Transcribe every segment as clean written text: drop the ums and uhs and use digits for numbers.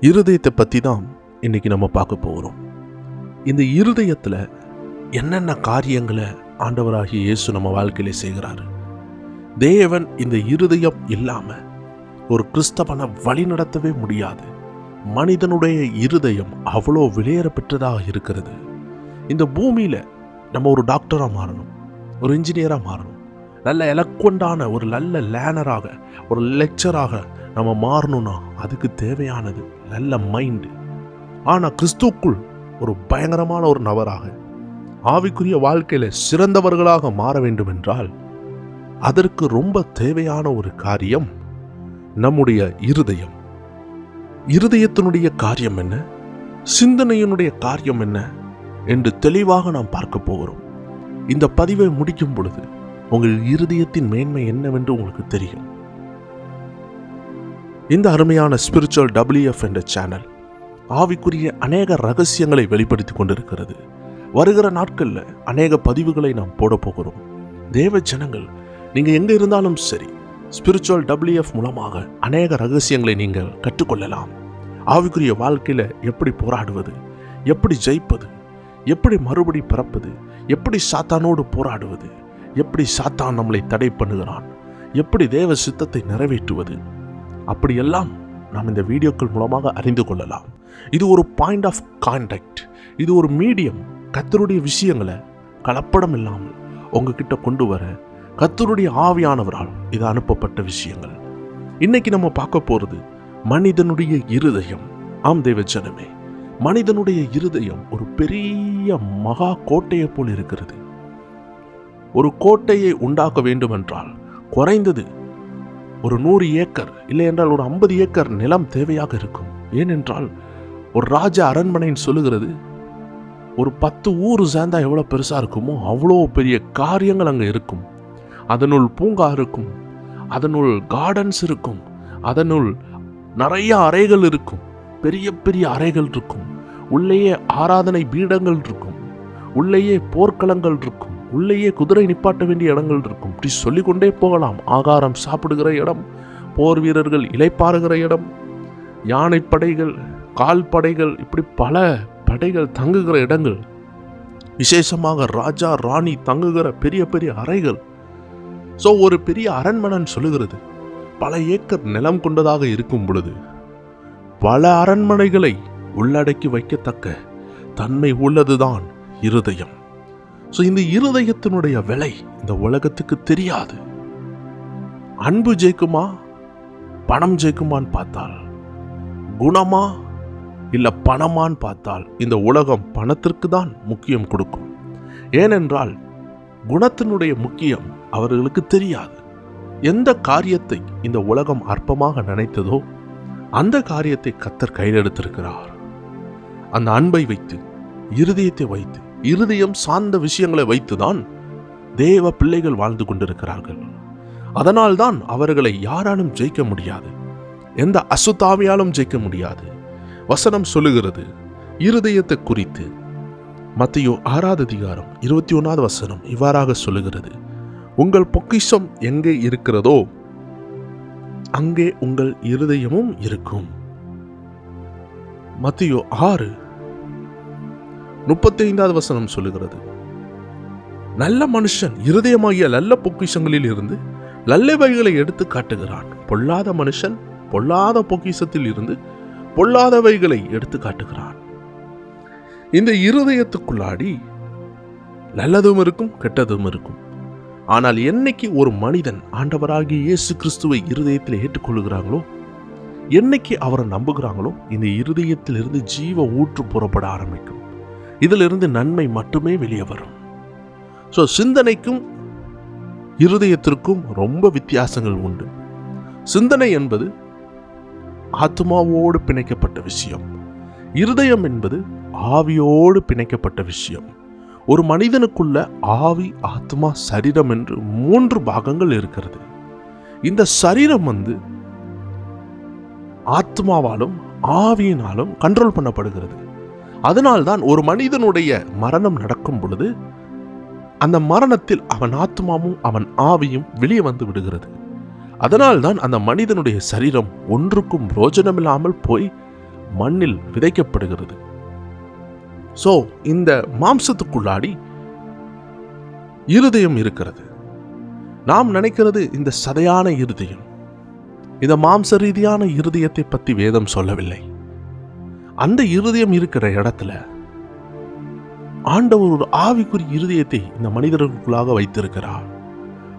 இருதயத்தை பற்றி தான் இன்னைக்கு நம்ம பார்க்க போகிறோம். இந்த இருதயத்தில் என்னென்ன காரியங்களை ஆண்டவராகிய இயேசு நம்ம வாழ்க்கையில செய்கிறாரு. தேவன் இந்த இருதயம் இல்லாமல் ஒரு கிறிஸ்தவனை வழி நடத்தவே முடியாது. மனிதனுடைய இருதயம் அவ்வளோ விலையேற பெற்றதாக இருக்கிறது. இந்த பூமியில் நம்ம ஒரு டாக்டராக மாறணும், ஒரு இன்ஜினியராக மாறணும், நல்ல எலக்வெண்டான ஒரு நல்ல லேனராக, ஒரு லெக்சராக நம்ம மாறணும்னா அதுக்கு தேவையானது நல்ல மைண்டு. ஆனால் கிறிஸ்துவுக்குள் ஒரு பயங்கரமான ஒரு நபராக, ஆவிக்குரிய வாழ்க்கையில் சிறந்தவர்களாக மாற வேண்டும் என்றால் அதற்கு ரொம்ப தேவையான ஒரு காரியம் நம்முடைய இருதயம். இருதயத்தினுடைய காரியம் என்ன, சிந்தனையினுடைய காரியம் என்ன என்று தெளிவாக நாம் பார்க்க போகிறோம். இந்த பதிவை முடிக்கும் பொழுது உங்கள் இருதயத்தின் மேன்மை என்னவென்று உங்களுக்கு தெரியும். இந்த அருமையான ஸ்பிரிச்சுவல் WF என்ற சேனல் ஆவிக்குரிய அநேக ரகசியங்களை வெளிப்படுத்தி கொண்டிருக்கிறது. வருகிற நாட்களில் அநேக பதிவுகளை நாம் போட போகிறோம். தேவ ஜனங்கள், நீங்கள் எங்கே இருந்தாலும் சரி, ஸ்பிரிச்சுவல் WF மூலமாக அநேக ரகசியங்களை நீங்கள் கற்றுக்கொள்ளலாம். ஆவிக்குரிய வாழ்க்கையில் எப்படி போராடுவது, எப்படி ஜெயிப்பது, எப்படி மறுபடி பிறப்பது, எப்படி சாத்தானோடு போராடுவது, எப்படி சாத்தான் நம்மளை தடை பண்ணுகிறான், எப்படி தேவ சித்தத்தை நிறைவேற்றுவது, அப்படியெல்லாம் நாம் இந்த வீடியோக்கள் மூலமாக அறிந்து கொள்ளலாம். இது ஒரு பாயிண்ட் ஆஃப் கான்டாக்ட், இது ஒரு மீடியம். கர்த்தருடைய விஷயங்களை கலப்படம் இல்லாமல் உங்ககிட்ட கொண்டு வர கர்த்தருடைய ஆவியானவரால் இது அனுப்பப்பட்ட விஷயங்கள். இன்னைக்கு நம்ம பார்க்க போறது மனிதனுடைய இருதயம். ஆம் தேவ ஜனமே, மனிதனுடைய இருதயம் ஒரு பெரிய மகா கோட்டையை போல் இருக்கிறது. ஒரு கோட்டையை உண்டாக்க வேண்டும் என்றால் குறைந்தது ஒரு 100 ஏக்கர் இல்லை என்றால் ஒரு 50 ஏக்கர் நிலம் தேவையாக இருக்கும். ஏனென்றால் ஒரு ராஜ அரண்மனைன்னு சொல்லுகிறது ஒரு 10 ஊர் சேர்ந்தா எவ்வளோ பெருசாக இருக்குமோ அவ்வளோ பெரிய காரியங்கள் அங்கே இருக்கும். அதனுள் பூங்கா இருக்கும், அதனுள் கார்டன்ஸ் இருக்கும், அதனுள் நிறைய அறைகள் இருக்கும், பெரிய பெரிய அறைகள் இருக்கும், உள்ளேயே ஆராதனை பீடங்கள் இருக்கும், உள்ளேயே போர்க்களங்கள் இருக்கும், உள்ளேயே குதிரை நிப்பாட்ட வேண்டிய இடங்கள் இருக்கும். இப்படி சொல்லிக்கொண்டே போகலாம். ஆகாரம் சாப்பிடுகிற இடம், போர் வீரர்கள் இளைப்பாறுகிற இடம், யானை படைகள், கால் படைகள், இப்படி பல படைகள் தங்குகிற இடங்கள், விசேஷமாக ராஜா ராணி தங்குகிற பெரிய பெரிய அறைகள். ஸோ ஒரு பெரிய அரண்மனைன்னு சொல்லுகிறது பல ஏக்கர் நிலம் கொண்டதாக இருக்கும் பொழுது பல அரண்மனைகளை உள்ளடக்கி வைக்கத்தக்க தன்மை உள்ளதுதான் இருதயம். ஸோ இந்த இருதயத்தினுடைய விலை இந்த உலகத்துக்கு தெரியாது. அன்பு ஜெயிக்குமா, பணம் ஜெயிக்குமான்னு பார்த்தால், குணமா இல்லை பணமான்னு பார்த்தால் இந்த உலகம் பணத்திற்கு தான் முக்கியம் கொடுக்கும். ஏனென்றால் குணத்தினுடைய முக்கியம் அவர்களுக்கு தெரியாது. எந்த காரியத்தை இந்த உலகம் அற்பமாக நினைத்ததோ அந்த காரியத்தை கர்த்தர் கையில் எடுத்திருக்கிறார். அந்த அன்பை வைத்து, இருதயத்தை வைத்து, இருதயம் சார்ந்த விஷயங்களை வைத்துதான் தேவ பிள்ளைகள் வாழ்ந்து கொண்டிருக்கிறார்கள். அதனால்தான் அவர்களை யாராலும் ஜெயிக்க முடியாது, எந்த அசுத்தாவியாலும் ஜெயிக்க முடியாது. வசனம் சொல்லுகிறது இருதயத்தை குறித்து. மத்தேயு 6:21 இவ்வாறாக சொல்லுகிறது, உங்கள் பொக்கிஷம் எங்கே இருக்கிறதோ அங்கே உங்கள் இருதயமும் இருக்கும். மத்தேயு 6:35 சொல்லுகிறது, நல்ல மனுஷன் இருதயமாகிய நல்ல பொக்கிஷங்களில் இருந்து நல்லவைகளை எடுத்து காட்டுகிறான், பொல்லாத மனுஷன் பொல்லாத பொக்கிஷத்தில் இருந்து பொல்லாதவைகளை எடுத்து காட்டுகிறான். இந்த இருதயத்துக்குள்ளாடி நல்லதும் இருக்கும், கெட்டதும் இருக்கும். ஆனால் என்னைக்கு ஒரு மனிதன் ஆண்டவராகிய இயேசு கிறிஸ்துவை இருதயத்தில் ஏற்றுக்கொள்கிறாங்களோ, என்னைக்கு அவரை நம்புகிறாங்களோ, இந்த இருதயத்திலிருந்து ஜீவ ஊற்று புறப்பட ஆரம்பிக்கும். இதிலிருந்து நன்மை மட்டுமே வெளியே வரும். ஸோ சிந்தனைக்கும் இருதயத்திற்கும் ரொம்ப வித்தியாசங்கள் உண்டு. சிந்தனை என்பது ஆத்மாவோடு பிணைக்கப்பட்ட விஷயம். இருதயம் என்பது ஆவியோடு பிணைக்கப்பட்ட விஷயம். ஒரு மனிதனுக்குள்ள ஆவி, ஆத்மா, சரீரம் என்று 3 பாகங்கள் இருக்கிறது. இந்த சரீரம் ஆத்மாவாலும் ஆவியினாலும் கண்ட்ரோல் பண்ணப்படுகிறது. அதனால்தான் ஒரு மனிதனுடைய மரணம் நடக்கும் பொழுது அந்த மரணத்தில் அவன் ஆத்மாவும் அவன் ஆவியும் வெளியே வந்து விடுகிறது. அதனால்தான் அந்த மனிதனுடைய சரீரம் ஒன்றுக்கும் பிரோஜனமில்லாமல் போய் மண்ணில் விதைக்கப்படுகிறது. சோ இந்த மாம்சத்துக்குள்ளாடி இருதயம் இருக்கிறது. நாம் நினைக்கிறது இந்த சதையான இருதயம். இந்த மாம்ச ரீதியான இருதயத்தை பற்றி வேதம் சொல்லவில்லை. அந்த இருதயம் இருக்கிற இடத்துல ஆண்டவர் ஒரு ஆவிக்குரிய இருதயத்தை இந்த மனிதர்களுக்குள்ளாக வைத்திருக்கிறார்.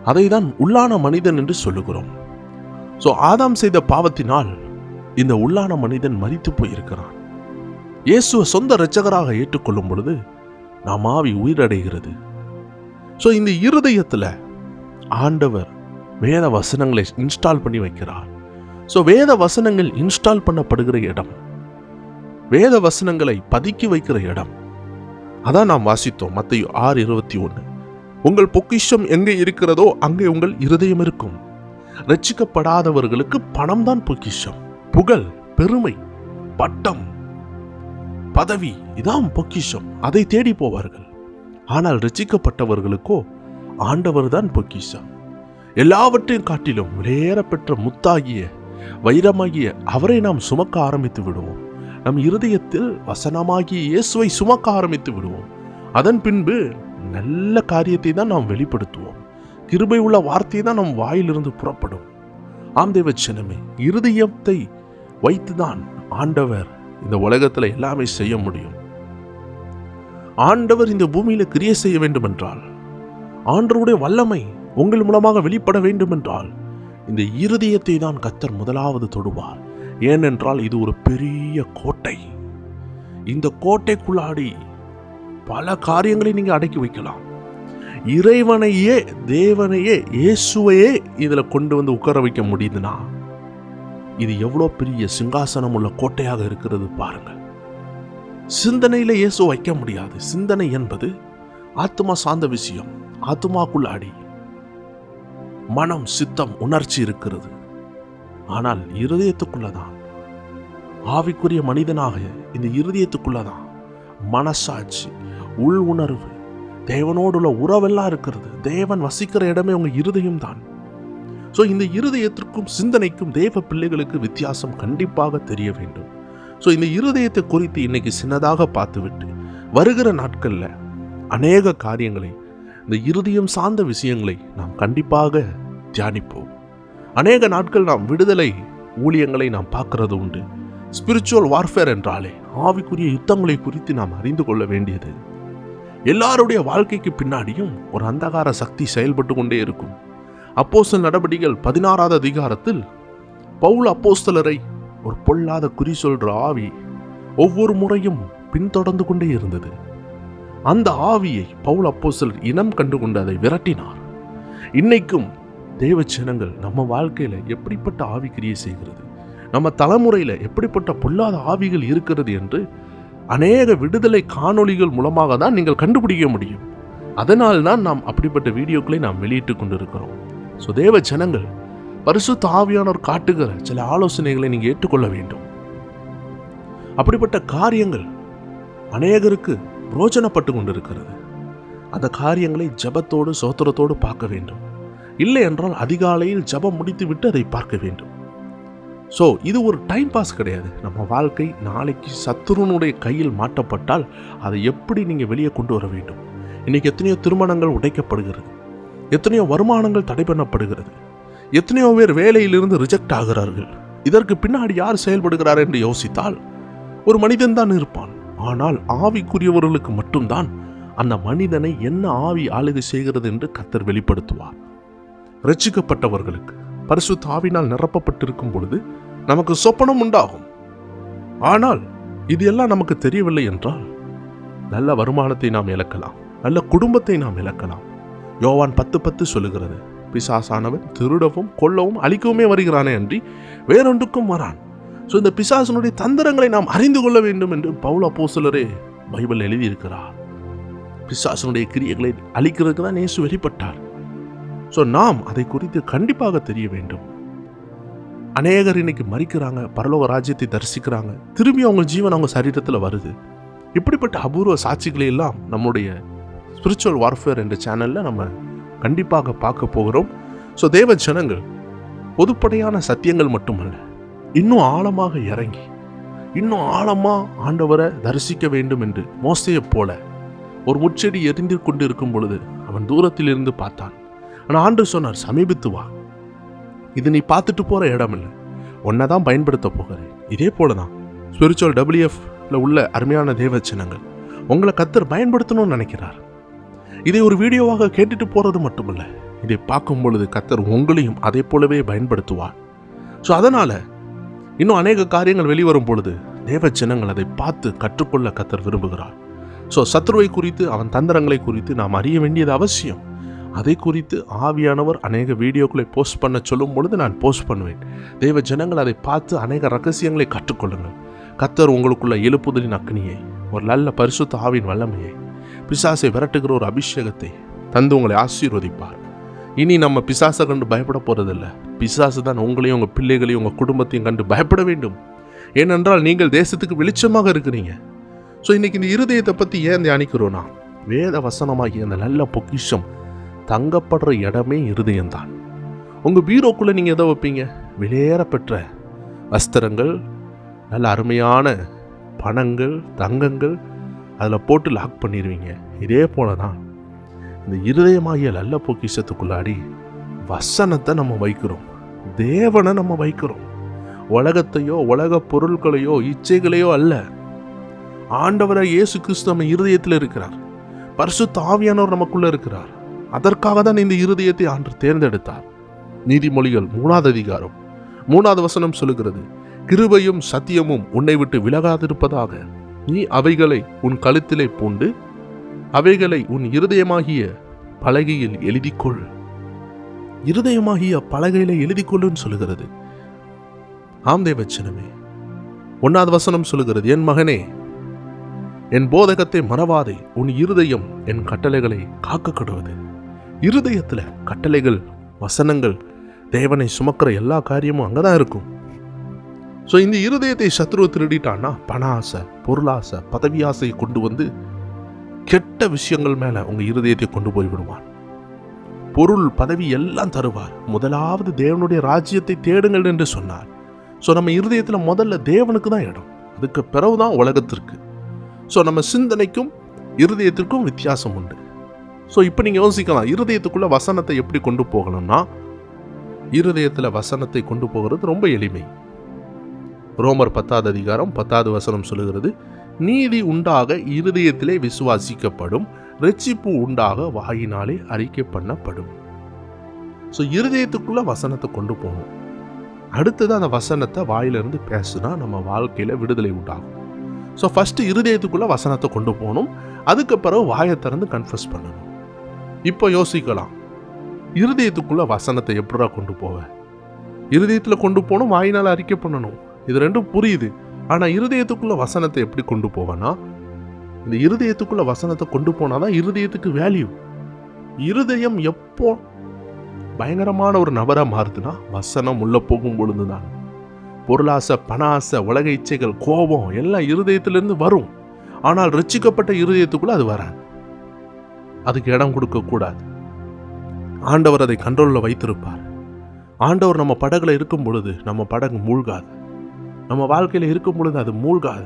அதை தான் உள்ளான மனிதன் என்று சொல்லுகிறோம். சோ ஆதாம் செய்த பாவத்தினால் இந்த உள்ளான மனிதன் மரித்து போயிருக்கிறான். இயேசுவை சொந்த இரட்சகராக ஏற்றுக்கொள்ளும் பொழுது நாம் ஆவி உயிரடைகிறது. ஸோ இந்த இருதயத்தில் ஆண்டவர் வேத வசனங்களை இன்ஸ்டால் பண்ணி வைக்கிறார். ஸோ வேத வசனங்கள் இன்ஸ்டால் பண்ணப்படுகிற இடம், வேத வசனங்களை பதுக்கி வைக்கிற இடம், அதான் நாம் வாசித்தோம். மத்தேயு 6:21. உங்கள் பொக்கிஷம் எங்கே இருக்கிறதோ அங்கே உங்கள் இருதயம் இருக்கும். ரட்சிக்கப்படாதவர்களுக்கு பணம் தான் பொக்கிஷம். புகழ், பெருமை, பட்டம், பதவி, இதான் பொக்கிஷம். அதை தேடி போவார்கள். ஆனால் ரட்சிக்கப்பட்டவர்களுக்கோ ஆண்டவர் தான் பொக்கிஷம். எல்லாவற்றையும் காட்டிலும் விலையேற பெற்ற முத்தாகிய வைரமாகிய அவரை நாம் சுமக்க ஆரம்பித்து விடுவோம். நம் இருதயத்தில் வசனமாகிய இயேசுவை சுமக்க ஆரம்பித்து விடுவோம். அதன் பின்பு நல்ல காரியத்தை தான் நாம் வெளிப்படுத்துவோம். கிருபை உள்ள வார்த்தை தான் நம் வாயிலிருந்து புறப்படும். ஆம் தேவச்சனமே, இருதயத்தை வைத்துதான் ஆண்டவர் இந்த உலகத்தில் எல்லாமே செய்ய முடியும். ஆண்டவர் இந்த பூமியில கிரியை செய்ய வேண்டும் என்றால், ஆண்டவருடைய வல்லமை உங்கள் மூலமாக வெளிப்பட வேண்டும் என்றால், இந்த இருதயத்தை தான் கர்த்தர் முதலாவது தொடுவார். ஏனென்றால் இது ஒரு பெரிய கோட்டை. இந்த கோட்டைக்குள்ளாடி பல காரியங்களை நீங்க அடக்கி வைக்கலாம். இறைவனையே, தேவனையே, இயேசுவையே இதுல கொண்டு வந்து உட்கார வைக்க முடியுதுன்னா இது எவ்வளோ பெரிய சிங்காசனம் உள்ள கோட்டையாக இருக்கிறது பாருங்கள். சிந்தனையில இயேசு வைக்க முடியாது. சிந்தனை என்பது ஆத்மா சார்ந்த விஷயம். ஆத்மாக்குள்ளாடி மனம், சித்தம், உணர்ச்சி இருக்கிறது. ஆனால் இருதயத்துக்குள்ளதான், ஆவிக்குரிய மனிதனாக இந்த இருதயத்துக்குள்ளதான் மனசாட்சி, உள் உணர்வு, தேவனோடுள்ள உறவெல்லாம் இருக்கிறது. தேவன் வசிக்கிற இடமே உங்க இருதயம் தான். ஸோ இந்த இருதயத்திற்கும் சிந்தனைக்கும் தேவ பிள்ளைகளுக்கு வித்தியாசம் கண்டிப்பாக தெரிய வேண்டும். ஸோ இந்த இருதயத்தை குறித்து இன்னைக்கு சின்னதாக பார்த்துவிட்டு வருகிற நாட்களில் அநேக காரியங்களை, இந்த இருதயம் சார்ந்த விஷயங்களை நாம் கண்டிப்பாக தியானிப்போம். அநேக நாட்கள் நாம் விடுதலை ஊழியங்களை நாம் பார்க்கறது உண்டு. ஸ்பிரிச்சுவல் வார்ஃபேர் என்றாலே ஆவிக்குரிய யுத்தங்களை குறித்து நாம் அறிந்து கொள்ள வேண்டியது. எல்லாருடைய வாழ்க்கைக்கு பின்னாடியும் ஒரு அந்தகார சக்தி செயல்பட்டு கொண்டே இருக்கும். அப்போஸ்தலர் நடபடிகள் 16வது அதிகாரத்தில் பவுல் அப்போஸ்தலரை ஒரு பொல்லாத குறி சொல்ற ஆவி ஒவ்வொரு முறையும் பின்தொடர்ந்து கொண்டே இருந்தது. அந்த ஆவியை பவுல் அப்போஸ்தலர் இனம் கண்டு கொண்டு அதை விரட்டினார். இன்னைக்கும் தேவ ஜனங்கள் நம்ம வாழ்க்கையில எப்படிப்பட்ட ஆவி கிரியை செய்கிறது, நம்ம தலைமுறையில எப்படிப்பட்ட பொல்லாத ஆவிகள் இருக்கிறது என்று அநேக விடுதலை காணொளிகள் மூலமாக தான் நீங்கள் கண்டுபிடிக்க முடியும். அதனால் தான் நாம் அப்படிப்பட்ட வீடியோக்களை நாம் வெளியிட்டு கொண்டிருக்கிறோம். ஸோ தேவ ஜனங்கள் பரிசுத்த ஆவியானவர் காட்டுகிற சில ஆலோசனைகளை நீங்கள் ஏற்றுக்கொள்ள வேண்டும். அப்படிப்பட்ட காரியங்கள் அநேகருக்கு பிரோஜனப்பட்டு கொண்டிருக்கிறது. அந்த காரியங்களை ஜபத்தோடு சோத்திரத்தோடு பார்க்க வேண்டும். இல்லை என்றால் அதிகாலையில் ஜபம் முடித்து விட்டு அதை பார்க்க வேண்டும். ஸோ இது ஒரு டைம் பாஸ் கிடையாது. நம்ம வாழ்க்கை நாளைக்கு சத்துருனுடைய கையில் மாட்டப்பட்டால் அதை எப்படி நீங்கள் வெளியே கொண்டு வர வேண்டும். இன்னைக்கு எத்தனையோ திருமணங்கள் உடைக்கப்படுகிறது, எத்தனையோ வருமானங்கள் தடை பண்ணப்படுகிறது, எத்தனையோ பேர் வேலையிலிருந்து ரிஜெக்ட் ஆகிறார்கள். இதற்கு பின்னாடி யார் செயல்படுகிறார் என்று யோசித்தால் ஒரு மனிதன் தான் இருப்பான். ஆனால் ஆவிக்குரியவர்களுக்கு மட்டும்தான் அந்த மனிதனை என்ன ஆவி ஆளுகை செய்கிறது என்று கர்த்தர் வெளிப்படுத்துவார். ரட்சிக்கப்பட்டவர்களுக்கு பரிசுத்த ஆவியினால் நிரப்பப்பட்டிருக்கும் பொழுது நமக்கு சொப்பனம் உண்டாகும். ஆனால் இது எல்லாம் நமக்கு தெரியவில்லை என்றால் நல்ல வருமானத்தை நாம் இழக்கலாம், நல்ல குடும்பத்தை நாம் இழக்கலாம். யோவான் 10:10 சொல்லுகிறது, பிசாசானவன் திருடவும் கொல்லவும் அழிக்கவுமே வருகிறானே அன்றி வேறொன்றுக்கும் வரான். ஸோ இந்த பிசாசனுடைய தந்திரங்களை நாம் அறிந்து கொள்ள வேண்டும் என்று பவுல் அப்போஸ்தலரே பைபிள் எழுதியிருக்கிறார். பிசாசனுடைய கிரியைகளை அழிக்கிறதுக்கு தான் இயேசு வெளிப்பட்டார். ஸோ நாம் அதை குறித்து கண்டிப்பாக தெரிய வேண்டும். அநேகர் இன்னைக்கு மரிக்கிறாங்க, பரலோக ராஜ்யத்தை தரிசிக்கிறாங்க, திரும்பி அவங்க ஜீவன் அவங்க சரீரத்தில் வருது. இப்படிப்பட்ட அபூர்வ சாட்சிகளை எல்லாம் நம்முடைய ஸ்பிரிச்சுவல் வார்ஃபேர் என்ற சேனலில் நம்ம கண்டிப்பாக பார்க்க போகிறோம். ஸோ தேவ ஜனங்கள் பொதுப்படையான சத்தியங்கள் மட்டுமல்ல, இன்னும் ஆழமாக இறங்கி இன்னும் ஆழமா ஆண்டவரை தரிசிக்க வேண்டும் என்று மோசேயைப் போல ஒரு முட்செடி எரிந்து கொண்டு இருக்கும் பொழுது அவன் தூரத்தில் இருந்து பார்த்தான். ஆனால் ஆண்டவர் சொன்னார், சமீபித்து வா, இது நீ பார்த்துட்டு போற இடம் இல்லை, உன்னை தான் பயன்படுத்த போகிறேன். இதே போலதான் ஸ்பிரிச்சுவல் WFல உள்ள அருமையான தேவச்சனங்கள் உங்களை கர்த்தர் பயன்படுத்தணும்னு நினைக்கிறார். இதை ஒரு வீடியோவாக கேட்டுட்டு போறது மட்டுமல்ல, இதை பார்க்கும் பொழுது கர்த்தர் உங்களையும் அதே போலவே பயன்படுத்துவார். ஸோ அதனால இன்னும் அநேக காரியங்கள் வெளிவரும் பொழுது தேவச்சனங்கள் அதை பார்த்து கற்றுக்கொள்ள கர்த்தர் விரும்புகிறார். ஸோ சத்ருவை குறித்து, அவன் தந்திரங்களை குறித்து நாம் அறிய வேண்டியது அவசியம். அதை குறித்து ஆவியானவர் அநேக வீடியோக்களை போஸ்ட் பண்ண சொல்லும் பொழுது நான் போஸ்ட் பண்ணுவேன். தேவ ஜனங்கள் அதை பார்த்து அநேக ரகசியங்களை கற்றுக்கொள்ளுங்கள். கர்த்தர் உங்களுக்குள்ள எழுப்புதலின் அக்னியை, ஒரு நல்ல பரிசுத்த ஆவியின் வல்லமையை, பிசாசை விரட்டுகிற ஒரு அபிஷேகத்தை தந்து உங்களை ஆசீர்வதிப்பார். இனி நம்ம பிசாசை கண்டு பயப்பட போறதில்லை. பிசாசு தான் உங்களையும் உங்கள் பிள்ளைகளையும் உங்கள் குடும்பத்தையும் கண்டு பயப்பட வேண்டும். ஏனென்றால் நீங்கள் தேசத்துக்கு வெளிச்சமாக இருக்கிறீங்க. ஸோ இன்னைக்கு இந்த இருதயத்தை பற்றி ஏன் தியானிக்கிறோன்னா, வேத வசனமாகிய அந்த நல்ல பொக்கிஷம் தங்கப்படுற இடமே இருதயம்தான். உங்கள் பீரோக்குள்ளே நீங்கள் எதை வைப்பீங்க? வெளியேற பெற்ற வஸ்திரங்கள், நல்ல அருமையான பணங்கள், தங்கங்கள் அதில் போட்டு லாக் பண்ணிடுவீங்க. இதே போல தான் இந்த இருதயமாகிய நல்ல பொக்கிஷத்துக்குள்ளாடி வசனத்தை நம்ம வைக்கிறோம், தேவனை நம்ம வைக்கிறோம். உலகத்தையோ உலக பொருட்களையோ இச்சைகளையோ அல்ல. ஆண்டவரை இயேசு கிறிஸ்து நம்ம இருதயத்தில் இருக்கிறார். பரிசுத்த ஆவியானவர் நமக்குள்ள இருக்கிறார். அதற்காக தான் இந்த இருதயத்தை ஆண்டவர் தேர்ந்தெடுத்தார். நீதிமொழிகள் 3வது அதிகாரம் 3வது வசனம் சொல்லுகிறது, கிருபையும் சத்தியமும் உன்னை விட்டு விலகாதிருப்பதாக, நீ அவைகளை உன் கழுத்திலே பூண்டு அவைகளை உன் இருதயமாகிய பலகையில் எழுதிக்கொள். இருதயமாகிய பலகையில எழுதிக்கொள்ளுன்னு சொல்லுகிறது. ஆம் தேவச்சனமே, 1வது வசனம் சொல்லுகிறது, என் மகனே, என் போதகத்தை மறவாதே, உன் இருதயம் என் கட்டளைகளை காக்க கடுவது. இருதயத்துல கட்டளைகள், வசனங்கள், தேவனை சுமக்கிற எல்லா காரியமும் அங்கதான் இருக்கும். ஸோ இந்த இருதயத்தை சத்ருவை திருடிட்டான்னா பண ஆசை, பொருளாசை, பதவி ஆசையை கொண்டு வந்து கெட்ட விஷயங்கள் மேல உங்க இருதயத்தை கொண்டு போய் விடுவான். பொருள், பதவி எல்லாம் தருவார். முதலாவது தேவனுடைய ராஜ்யத்தை தேடுங்கள் என்று சொன்னார். ஸோ நம்ம இருதயத்துல முதல்ல தேவனுக்கு தான் இடம், அதுக்கு பிறகுதான் உலகத்திற்கு. ஸோ நம்ம சிந்தனைக்கும் இருதயத்திற்கும் வித்தியாசம் உண்டு. ஸோ இப்போ நீங்கள் யோசிக்கலாம், இருதயத்துக்குள்ள வசனத்தை எப்படி கொண்டு போகணும்னா, இருதயத்தில் வசனத்தை கொண்டு போகிறது ரொம்ப எளிமை. ரோமர் 10வது அதிகாரம் 10வது வசனம் சொல்லுகிறது, நீதி உண்டாக இருதயத்திலே விசுவாசிக்கப்படும், இரட்சிப்பு உண்டாக வாயினாலே அறிக்கை பண்ணப்படும். ஸோ இருதயத்துக்குள்ள வசனத்தை கொண்டு போகணும். அடுத்தது அந்த வசனத்தை வாயிலிருந்து பேசுனா நம்ம வாழ்க்கையில் விடுதலை உண்டாகும். ஸோ ஃபஸ்ட்டு இருதயத்துக்குள்ள வசனத்தை கொண்டு போகணும். அதுக்கு பிறகு வாயை திறந்து கன்ஃபஸ் பண்ணணும். இப்போ யோசிக்கலாம், இருதயத்துக்குள்ள வசனத்தை எப்படா கொண்டு போவ? இருதயத்தில் கொண்டு போகணும், வாயினால் அறிக்கை பண்ணணும், இது ரெண்டும் புரியுது. ஆனால் இருதயத்துக்குள்ள வசனத்தை எப்படி கொண்டு போவேன்னா, இந்த இருதயத்துக்குள்ள வசனத்தை கொண்டு போனாதான் இருதயத்துக்கு வேல்யூ. இருதயம் எப்போ பயங்கரமான ஒரு நபராக மாறுதுன்னா, வசனம் உள்ள போகும் பொழுதுதான். பொருளாசை, பண ஆசை, உலக இச்சைகள், கோபம் எல்லாம் இருதயத்திலிருந்து வரும். ஆனால் ரட்சிக்கப்பட்ட இருதயத்துக்குள்ள அது வராது. அதுக்கு இடம் கொடுக்க கூடாது. ஆண்டவர் அதை கண்ட்ரோலில் வைத்திருப்பார். ஆண்டவர் நம்ம படகுல இருக்கும் பொழுது நம்ம படகு மூழ்காது. நம்ம வாழ்க்கையில் இருக்கும் பொழுது அது மூழ்காது.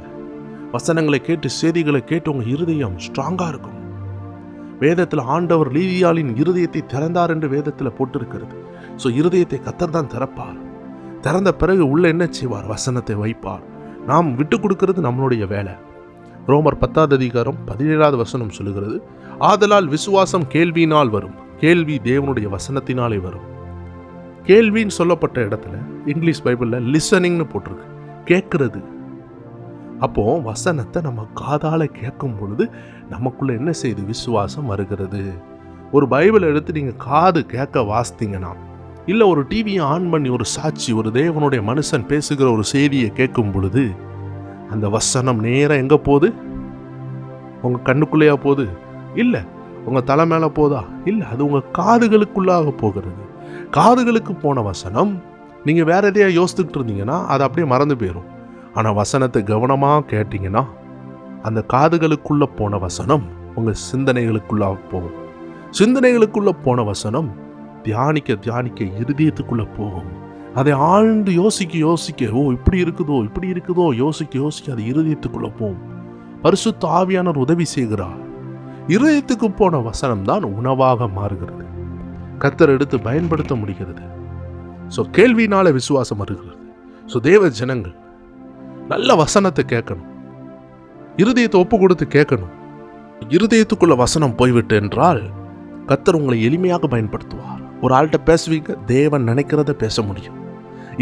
வசனங்களை கேட்டு, செய்திகளை கேட்டு உங்க இருதயம் ஸ்ட்ராங்கா இருக்கும். வேதத்தில் ஆண்டவர் லீதியாளின் இருதயத்தை திறந்தார் என்று வேதத்தில் போட்டிருக்கிறது. ஸோ இருதயத்தை கர்த்தர் தான் திறப்பார். திறந்த பிறகு உள்ள என்ன செய்வார்? வசனத்தை வைப்பார். நாம் விட்டு கொடுக்கிறது நம்மளுடைய வேலை. ரோமர் 10வது அதிகாரம் 17வது வசனம் சொல்லுகிறது, ஆதலால் விசுவாசம் கேள்வியினால் வரும், கேள்வி தேவனுடைய வசனத்தினாலே வரும். கேள்வின்னு சொல்லப்பட்ட இடத்துல இங்கிலீஷ் பைபிளில் லிசனிங்னு போட்டிருக்கு, கேட்கறது. அப்போ வசனத்தை நம்ம காதால கேட்கும் பொழுது நமக்குள்ள என்ன செய்யுது? விசுவாசம் வருகிறது. ஒரு பைபிள் எடுத்து நீங்கள் காது கேட்க வாசித்தீங்கன்னா, இல்லை ஒரு டிவியை ஆன் பண்ணி ஒரு சாட்சி, ஒரு தேவனுடைய மனுஷன் பேசுகிற ஒரு செய்தியை கேட்கும் பொழுது அந்த வசனம் நேரம் எங்கே போகுது? உங்கள் கண்ணுக்குள்ளேயா போகுது? இல்லை. உங்கள் தலை மேலே போதா? இல்லை. அது உங்கள் காதுகளுக்குள்ளாக போகிறது. காதுகளுக்கு போன வசனம் நீங்கள் வேற எதையா யோசித்துக்கிட்டு இருந்தீங்கன்னா அது அப்படியே மறந்து போயிடும். ஆனால் வசனத்தை கவனமாக கேட்டீங்கன்னா அந்த காதுகளுக்குள்ளே போன வசனம் உங்கள் சிந்தனைகளுக்குள்ளாக போகும். சிந்தனைகளுக்குள்ளே போன வசனம் தியானிக்க தியானிக்க இருதயத்துக்குள்ளே போகும். அதை ஆழ்ந்து யோசிக்க ஓ இப்படி இருக்குதோ யோசிக்க அது இருதயத்துக்குள்ள போகும். பரிசுத்த ஆவியானவர் உதவி செய்கிறார். இருதயத்துக்கு போன வசனம் தான் உணவாக மாறுகிறது. கர்த்தர் எடுத்து பயன்படுத்த முடிகிறது. ஸோ கேள்வினால விசுவாசம் வருகிறது. ஸோ தேவ ஜனங்கள் நல்ல வசனத்தை கேட்கணும், இருதயத்தை ஒப்பு கொடுத்து கேட்கணும். இருதயத்துக்குள்ள வசனம் போய்விட்டு என்றால் கர்த்தர் உங்களை எளிமையாக பயன்படுத்துவார். ஒரு ஆள்கிட்ட பேசுவீங்க, தேவன் நினைக்கிறத பேச முடியும்.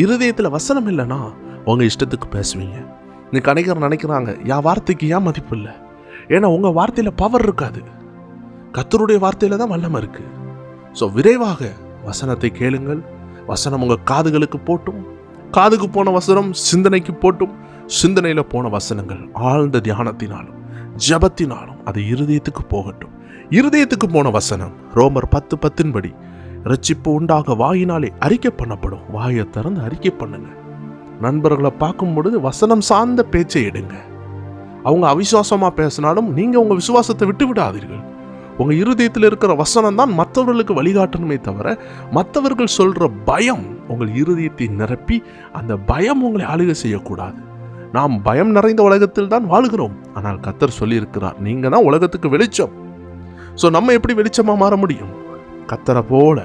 இருதயத்தில் வசனம் இல்லைன்னா உங்க இஷ்டத்துக்கு பேசுவீங்க. இன்னைக்கு அனைவரும் நினைக்கிறாங்க, என் வார்த்தைக்கு ஏன் மதிப்பு இல்லை? ஏன்னா உங்க வார்த்தையில பவர் இருக்காது, கர்த்தருடைய வார்த்தையில தான் வல்லமை இருக்கு. ஸோ விரைவாக வசனத்தை கேளுங்கள். வசனம் உங்க காதுகளுக்கு போட்டும், காதுக்கு போன வசனம் சிந்தனைக்கு போட்டும், சிந்தனையில போன வசனங்கள் ஆழ்ந்த தியானத்தினாலும் ஜபத்தினாலும் அது இருதயத்துக்கு போகட்டும். இருதயத்துக்கு போன வசனம் ரோமர் 10:10 படி ரட்சிப்பு உண்டாக வாயினாலே அறிக்கை பண்ணப்படும். வாயை திறந்து அறிக்கை பண்ணுங்க. நண்பர்களை பார்க்கும் பொழுது வசனம் சார்ந்த பேச்சை எடுங்க. அவங்க அவிசுவாசமா பேசினாலும் நீங்க உங்க விசுவாசத்தை விட்டு விடாதீர்கள். உங்க இருதயத்தில் இருக்கிற வசனம் தான் மற்றவர்களுக்கு வழிகாட்டணுமே தவிர மற்றவர்கள் சொல்ற பயம் உங்கள் இருதயத்தை நிரப்பி அந்த பயம் உங்களை ஆளுகை செய்யக்கூடாது. நாம் பயம் நிறைந்த உலகத்தில் தான் வாழுகிறோம். ஆனால் கர்த்தர் சொல்லி இருக்கிறார், நீங்க தான் உலகத்துக்கு வெளிச்சம். ஸோ நம்ம எப்படி வெளிச்சமா மாற முடியும்? கர்த்தரை போல,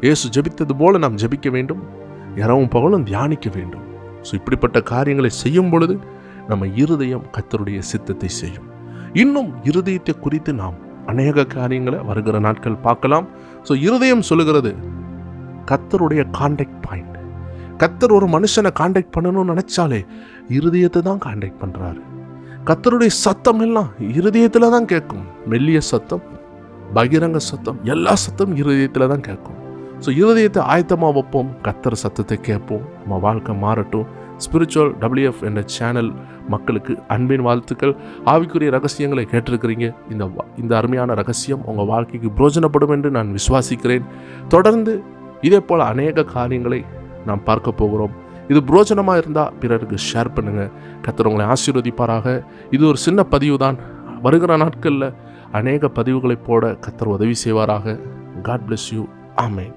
இயேசு ஜெபித்தது போல நாம் ஜெபிக்க வேண்டும், இரவும் பகலும் தியானிக்க வேண்டும். ஸோ இப்படிப்பட்ட காரியங்களை செய்யும் பொழுது நம்ம இருதயம் கர்த்தருடைய சித்தத்தை செய்யும். இன்னும் இருதயத்தை குறித்து நாம் அநேக காரியங்களை வருகிற நாட்கள் பார்க்கலாம். ஸோ இருதயம் சொல்லுகிறது கர்த்தருடைய கான்டாக்ட் பாயிண்ட். கர்த்தர் ஒரு மனுஷனை கான்டாக்ட் பண்ணணும்னு நினைச்சாலே இருதயத்தை தான் கான்டாக்ட் பண்றாரு. கர்த்தருடைய சத்தம் எல்லாம் இருதயத்துல தான் கேட்கும். மெல்லிய சத்தம், பகிரங்க சத்தம், எல்லா சத்தம் இருதயத்துல தான் கேட்கும். ஸோ இருதயத்தை ஆயத்தமாக வைப்போம், கர்த்தர் சத்தத்தை கேட்போம், நம்ம வாழ்க்கை மாறட்டும். ஸ்பிரிச்சுவல் WF என்ற சேனல் மக்களுக்கு அன்பின் வாழ்த்துக்கள். ஆவிக்குரிய ரகசியங்களை கேட்டிருக்கிறீங்க. இந்த அருமையான ரகசியம் உங்கள் வாழ்க்கைக்கு பிரயோஜனப்படும் என்று நான் விசுவாசிக்கிறேன். தொடர்ந்து இதே போல் அநேக காரியங்களை நாம் பார்க்க போகிறோம். இது பிரயோஜனமாக இருந்தால் பிறருக்கு ஷேர் பண்ணுங்கள். கர்த்தர் உங்களை ஆசீர்வதிப்பாராக. இது ஒரு சின்ன பதிவு தான். வருகிற நாட்களில் அநேக பதிவுகளை போட கர்த்தர் உதவி செய்வாராக. God bless you. ஆமென்.